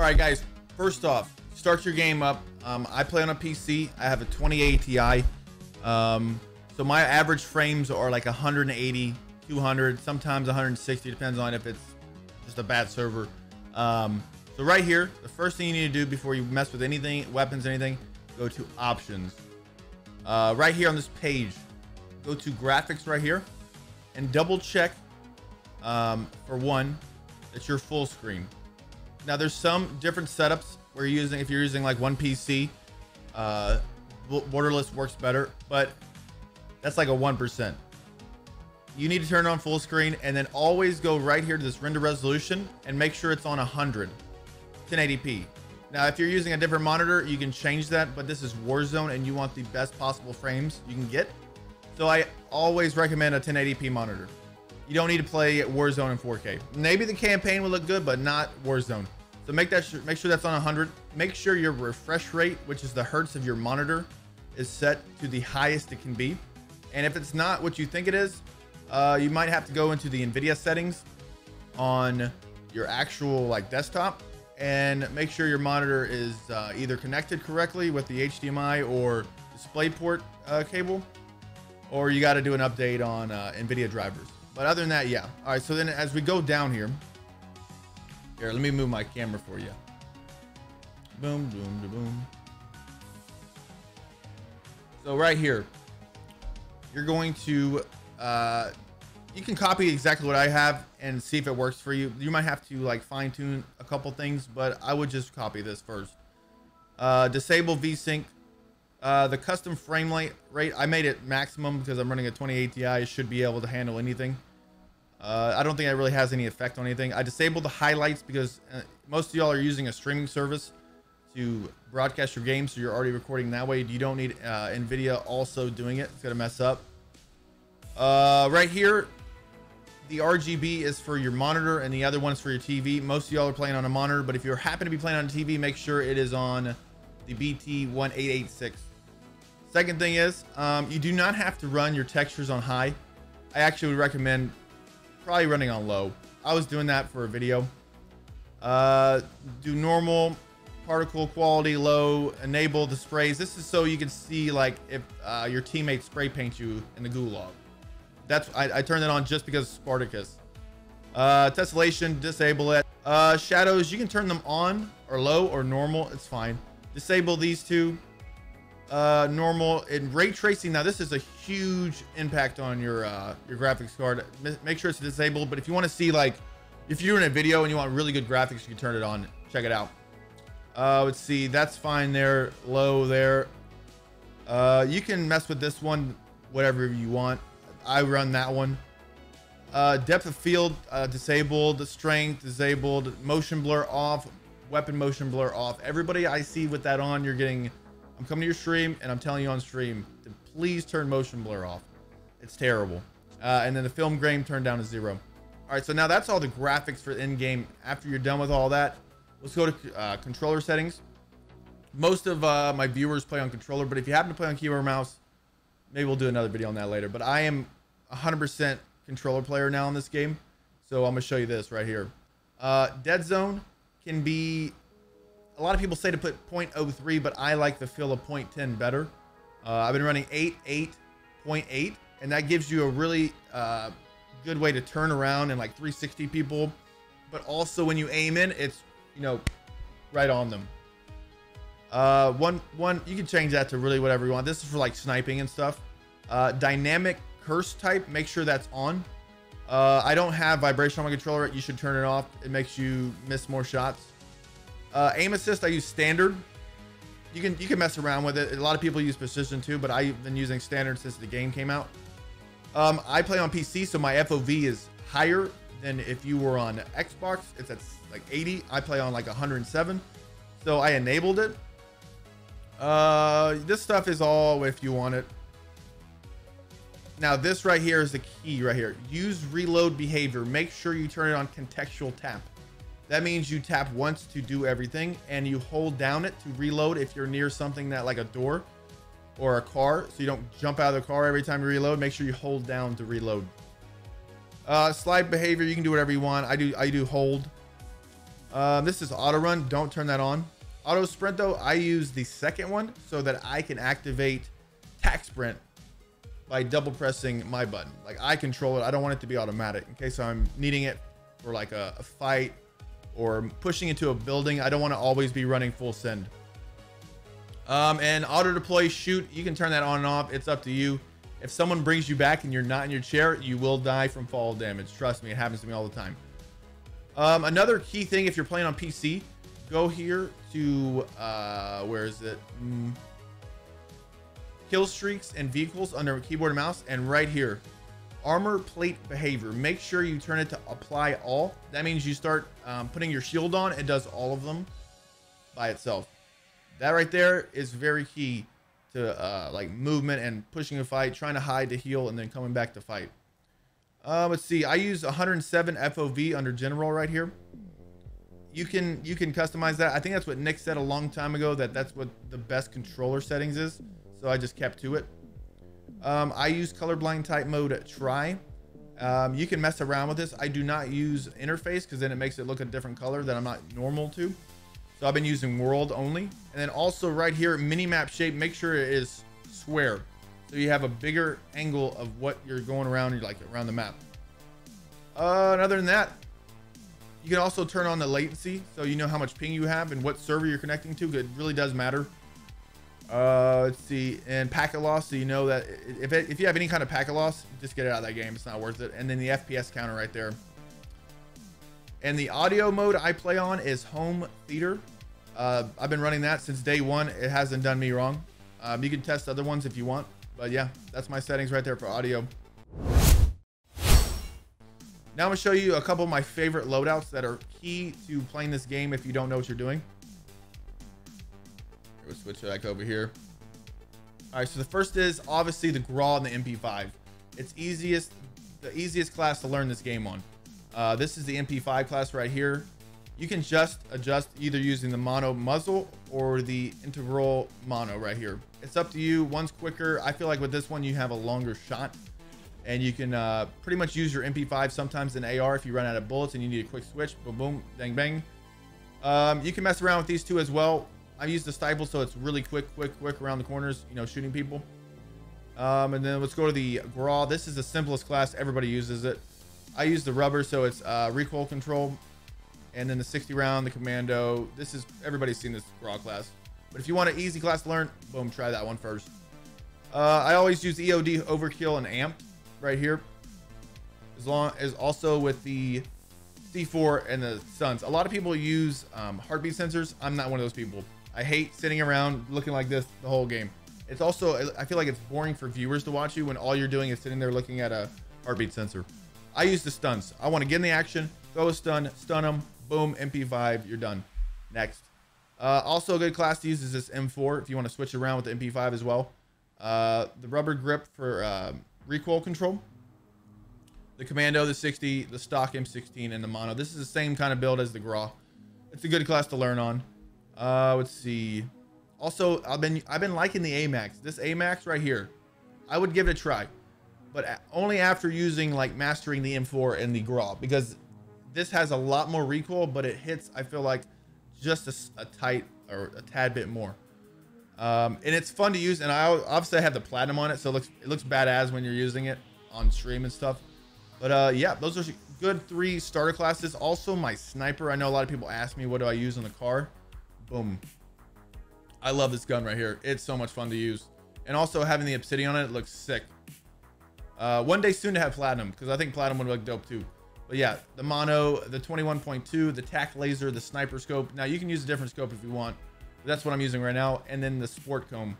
right, guys. First off, start your game up. I play on a PC. I have a 2080 Ti. So my average frames are like 180, 200, sometimes 160. Depends on if it's just a bad server. So right here, the first thing you need to do before you mess with anything, weapons, anything, go to options. Right here on this page, go to graphics right here and double check for one, it's your full screen. Now there's some different setups where you're using, if you're using like one PC, borderless works better, but that's like a 1%. You need to turn on full screen and then always go right here to this render resolution and make sure it's on 100, 1080p. Now, if you're using a different monitor, you can change that, but this is Warzone and you want the best possible frames you can get. So I always recommend a 1080p monitor. You don't need to play Warzone in 4K. Maybe the campaign will look good, but not Warzone. So make sure that's on 100. Make sure your refresh rate, which is the hertz of your monitor, is set to the highest it can be. And if it's not what you think it is, you might have to go into the NVIDIA settings on your actual like desktop and make sure your monitor is either connected correctly with the HDMI or DisplayPort cable, or you got to do an update on NVIDIA drivers. But other than that, yeah. All right, so then as we go down here, let me move my camera for you. Boom, boom, boom. So right here, you're going to, you can copy exactly what I have and see if it works for you. You might have to like fine tune a couple things, but I would just copy this first. Disable VSync. The custom frame rate, I made it maximum because I'm running a 2080 Ti. It should be able to handle anything. I don't think it really has any effect on anything. I disabled the highlights because most of y'all are using a streaming service to broadcast your game, so you're already recording that way. You don't need NVIDIA also doing it. It's gonna mess up. Right here, the RGB is for your monitor and the other one is for your TV. Most of y'all are playing on a monitor, but if you happen to be playing on a TV, make sure it is on the BT1886. Second thing is, you do not have to run your textures on high. I actually would recommend probably running on low. I was doing that for a video. Do normal, particle quality low, enable the sprays. This is so you can see like if your teammates spray paint you in the gulag. That's I turned it on just because of Spartacus. Tessellation, disable it. Shadows, you can turn them on or low or normal. It's fine. Disable these two. Normal and ray tracing. Now this is a huge impact on your graphics card. Make sure it's disabled, but if you want to see like if you're in a video and you want really good graphics, you can turn it on. Check it out. Let's see, that's fine there. Low there. You can mess with this one whatever you want. I run that one. Depth of field disabled, strength disabled, motion blur off, weapon motion blur off. Everybody I see with that on, you're getting, I'm coming to your stream and I'm telling you on stream to please turn motion blur off. It's terrible. And then the film grain turned down to 0. All right, so now that's all the graphics for in-game. After you're done with all that, let's go to controller settings. Most of my viewers play on controller, but if you happen to play on keyboard or mouse, maybe we'll do another video on that later. But I am 100% controller player now in this game, so I'm gonna show you this right here. Dead zone can be, a lot of people say to put 0.03, but I like the feel of 0.10 better. I've been running 8.8, and that gives you a really good way to turn around and like 360 people, but also when you aim in, it's, you know, right on them. One you can change that to really whatever you want. This is for like sniping and stuff. Dynamic curse type, make sure that's on. I don't have vibration on my controller. You should turn it off. It makes you miss more shots. Aim assist, I use standard. You can mess around with it. A lot of people use precision too, but I've been using standard since the game came out. I play on PC, so my FOV is higher than if you were on Xbox. It's at like 80. I play on like 107, so I enabled it. This stuff is all if you want it. Now this right here is the key right here. Use reload behavior. Make sure you turn it on contextual tap. That means you tap once to do everything and you hold down it to reload if you're near something that like a door or a car, so you don't jump out of the car every time you reload. Make sure you hold down to reload. Slide behavior, you can do whatever you want. I do hold. This is auto run. Don't turn that on. Auto sprint though, I use the second one so that I can activate tac sprint by double pressing my button. Like I control it. I don't want it to be automatic in case I'm needing it for like a fight or pushing into a building. I don't want to always be running full send. And auto deploy shoot, you can turn that on and off. It's up to you. If someone brings you back and you're not in your chair, you will die from fall damage. Trust me, it happens to me all the time. Another key thing, if you're playing on PC, go here to where is it? Kill streaks and vehicles under keyboard and mouse, and right here, armor plate behavior. Make sure you turn it to apply all. That means you start putting your shield on. It does all of them by itself. That right there is very key to like movement and pushing a fight, trying to hide to heal, and then coming back to fight. Let's see. I use 107 FOV under general right here. You can customize that. I think that's what Nick said a long time ago, that's what the best controller settings is. So I just kept to it. I use colorblind type mode try. You can mess around with this. I do not use interface because then it makes it look a different color that I'm not normal to. So I've been using world only. And then also right here, mini map shape, make sure it is square. So you have a bigger angle of what you're going around, like around the map. And other than that, you can also turn on the latency. So you know how much ping you have and what server you're connecting to. It really does matter. Let's see, and packet loss, so you know that if you have any kind of packet loss, just get it out of that game. It's not worth it. And then the FPS counter right there. And the audio mode I play on is home theater. I've been running that since day one. It hasn't done me wrong. You can test other ones if you want, but yeah, that's my settings right there for audio. Now I'm gonna show you a couple of my favorite loadouts that are key to playing this game if you don't know what you're doing. We'll switch it back over here. All right, so the first is obviously the GRAW and the MP5. It's the easiest class to learn this game on. This is the MP5 class right here. You can just adjust either using the mono muzzle or the integral mono right here. It's up to you. One's quicker. I feel like with this one, you have a longer shot and you can pretty much use your MP5 sometimes in AR if you run out of bullets and you need a quick switch. Boom, boom, bang, bang. You can mess around with these two as well. I use the Stiple, so it's really quick around the corners, you know, shooting people. And then let's go to the GRAW. This is the simplest class. Everybody uses it. I use the rubber, so it's recoil control. And then the 60 round, the commando. This is, everybody's seen this GRAW class. But if you want an easy class to learn, boom, try that one first. I always use EOD, overkill, and amped right here. As long as also with the C4 and the stuns. A lot of people use heartbeat sensors. I'm not one of those people. I hate sitting around looking like this the whole game. It's also, I feel like it's boring for viewers to watch you when all you're doing is sitting there looking at a heartbeat sensor. I use the stuns. I want to get in the action, throw a stun them, boom, MP5, you're done. Next. Also a good class to use is this M4 if you want to switch around with the MP5 as well. The rubber grip for recoil control. The commando, the 60, the stock M16, and the mono. This is the same kind of build as the GRAW. It's a good class to learn on. Let's see. Also, I've been liking the AMAX. This AMAX right here, I would give it a try, but only after using like mastering the M4 and the GRAW, because this has a lot more recoil, but it hits, I feel like, just a tight or a tad bit more. And it's fun to use, and obviously I have the platinum on it, so it looks badass when you're using it on stream and stuff. But yeah, those are good 3 starter classes. Also my sniper. I know a lot of people ask me what do I use on the car. Boom. I love this gun right here. It's so much fun to use. And also having the obsidian on it looks sick. One day soon to have platinum, because I think platinum would look dope too. But yeah, the mono, the 21.2, the tac laser, the sniper scope. Now you can use a different scope if you want. But that's what I'm using right now. And then the sport comb.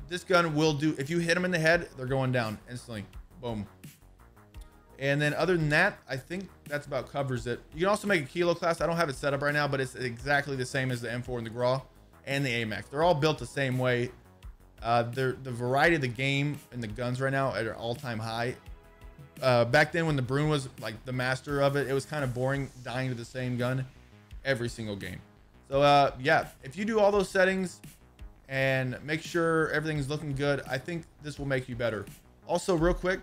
This gun will do, if you hit them in the head, they're going down instantly. Boom. And then other than that, I think that's about covers it. You can also make a kilo class. I don't have it set up right now, but it's exactly the same as the M4 and the GRAW and the AMAX. They're all built the same way. The variety of the game and the guns right now are all-time high. Back then when the Brune was like the master of it, it was kind of boring dying to the same gun every single game. So yeah, if you do all those settings and make sure everything's looking good, I think this will make you better. Also real quick,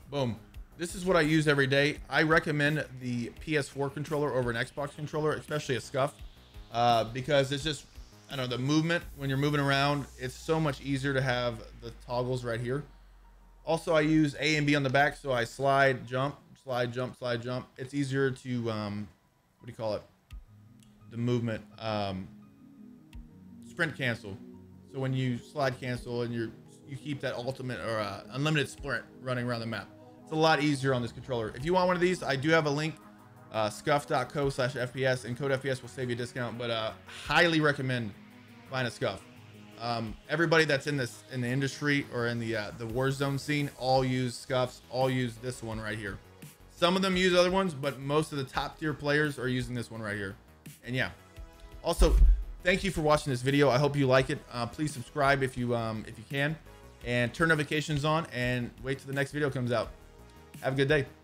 boom, this is what I use every day. I recommend the PS4 controller over an Xbox controller, especially a Scuff, because it's just, I don't know, the movement when you're moving around, it's so much easier to have the toggles right here. Also, I use A and B on the back, so I slide, jump, slide, jump, slide, jump. It's easier to, what do you call it? The movement, sprint cancel. So when you slide cancel and you keep that ultimate or unlimited sprint running around the map. It's a lot easier on this controller. If you want one of these, I do have a link, scuff.co/FPS, and code FPS will save you a discount, but highly recommend buying a Scuff. Everybody that's in the industry or in the Warzone scene all use Scuffs, all use this one right here. Some of them use other ones, but most of the top tier players are using this one right here. And yeah, also thank you for watching this video. I hope you like it. Please subscribe if you can, and turn notifications on and wait till the next video comes out. Have a good day.